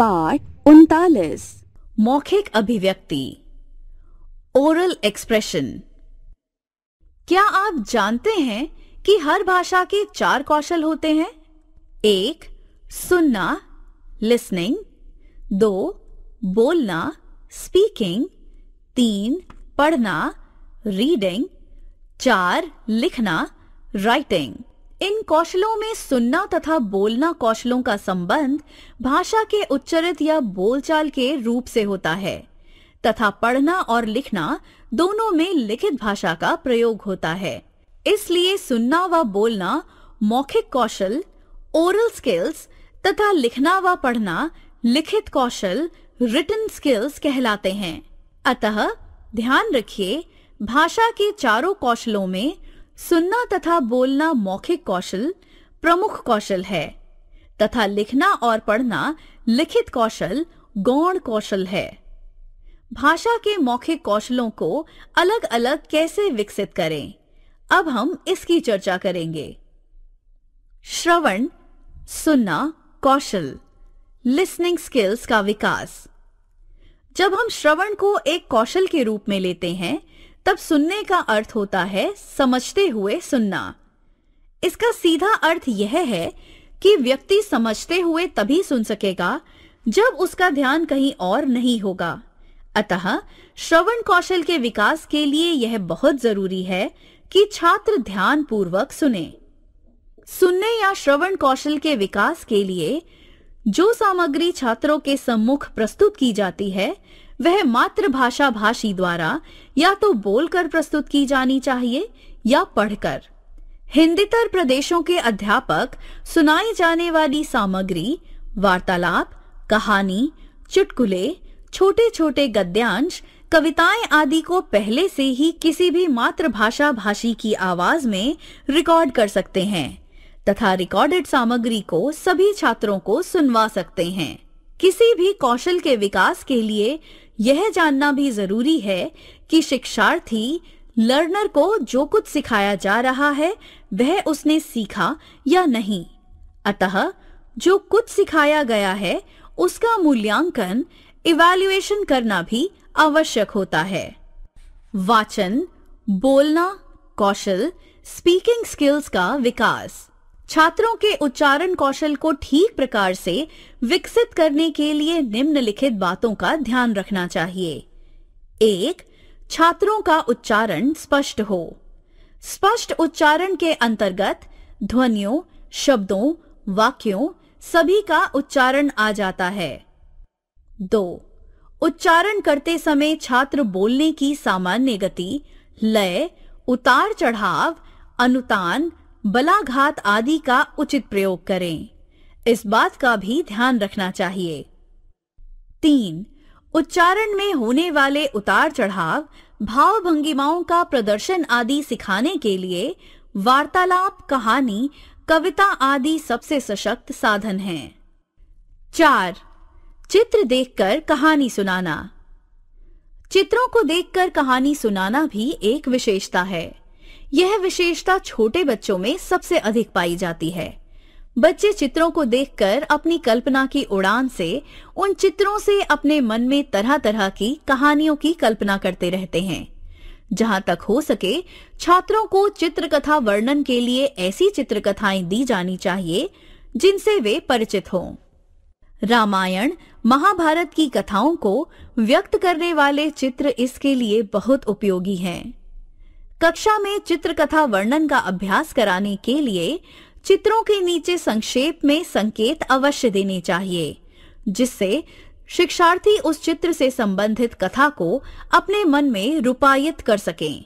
पाठ 39 मौखिक अभिव्यक्ति ओरल एक्सप्रेशन। क्या आप जानते हैं कि हर भाषा के 4 कौशल होते हैं? 1. सुनना लिसनिंग, 2. बोलना स्पीकिंग, 3. पढ़ना रीडिंग, 4. लिखना राइटिंग। इन कौशलों में सुनना तथा बोलना कौशलों का संबंध भाषा के उच्चरित या बोलचाल के रूप से होता है तथा पढ़ना और लिखना दोनों में लिखित भाषा का प्रयोग होता है। इसलिए सुनना व बोलना मौखिक कौशल ओरल स्किल्स तथा लिखना व पढ़ना लिखित कौशल रिटन स्किल्स कहलाते हैं। अतः ध्यान रखिए, भाषा के चारों कौशलों में सुनना तथा बोलना मौखिक कौशल प्रमुख कौशल है तथा लिखना और पढ़ना लिखित कौशल गौण कौशल है। भाषा के मौखिक कौशलों को अलग अलग कैसे विकसित करें, अब हम इसकी चर्चा करेंगे। श्रवण सुनना कौशल लिसनिंग स्किल्स का विकास। जब हम श्रवण को एक कौशल के रूप में लेते हैं तब सुनने का अर्थ होता है समझते हुए सुनना। इसका सीधा अर्थ यह है कि व्यक्ति समझते हुए तभी सुन सकेगा जब उसका ध्यान कहीं और नहीं होगा। अतः श्रवण कौशल के विकास के लिए यह बहुत जरूरी है कि छात्र ध्यान पूर्वक सुने। सुनने या श्रवण कौशल के विकास के लिए जो सामग्री छात्रों के सम्मुख प्रस्तुत की जाती है वह मातृभाषा भाषी द्वारा या तो बोलकर प्रस्तुत की जानी चाहिए या पढ़कर। हिंदीतर प्रदेशों के अध्यापक सुनाई जाने वाली सामग्री वार्तालाप, कहानी, चुटकुले, छोटे छोटे गद्यांश, कविताएं आदि को पहले से ही किसी भी मातृभाषा भाषी की आवाज में रिकॉर्ड कर सकते हैं तथा रिकॉर्डेड सामग्री को सभी छात्रों को सुनवा सकते हैं। किसी भी कौशल के विकास के लिए यह जानना भी जरूरी है कि शिक्षार्थी लर्नर को जो कुछ सिखाया जा रहा है वह उसने सीखा या नहीं। अतः जो कुछ सिखाया गया है उसका मूल्यांकन इवैल्यूएशन करना भी आवश्यक होता है। वाचन बोलना कौशल स्पीकिंग स्किल्स का विकास। छात्रों के उच्चारण कौशल को ठीक प्रकार से विकसित करने के लिए निम्नलिखित बातों का ध्यान रखना चाहिए। 1. छात्रों का उच्चारण स्पष्ट हो। स्पष्ट उच्चारण के अंतर्गत ध्वनियों, शब्दों, वाक्यों सभी का उच्चारण आ जाता है। 2. उच्चारण करते समय छात्र बोलने की सामान्य गति, लय, उतार चढ़ाव, अनुतान, बलाघात आदि का उचित प्रयोग करें। इस बात का भी ध्यान रखना चाहिए। 3. उच्चारण में होने वाले उतार चढ़ाव, भाव भंगिमाओं का प्रदर्शन आदि सिखाने के लिए वार्तालाप, कहानी, कविता आदि सबसे सशक्त साधन हैं। 4. चित्र देखकर कहानी सुनाना। चित्रों को देखकर कहानी सुनाना भी एक विशेषता है। यह विशेषता छोटे बच्चों में सबसे अधिक पाई जाती है। बच्चे चित्रों को देखकर अपनी कल्पना की उड़ान से उन चित्रों से अपने मन में तरह तरह की कहानियों की कल्पना करते रहते हैं। जहां तक हो सके छात्रों को चित्रकथा वर्णन के लिए ऐसी चित्रकथाएं दी जानी चाहिए जिनसे वे परिचित हों। रामायण, महाभारत की कथाओं को व्यक्त करने वाले चित्र इसके लिए बहुत उपयोगी हैं। कक्षा में चित्रकथा वर्णन का अभ्यास कराने के लिए चित्रों के नीचे संक्षेप में संकेत अवश्य देने चाहिए, जिससे शिक्षार्थी उस चित्र से संबंधित कथा को अपने मन में रूपायित कर सकें।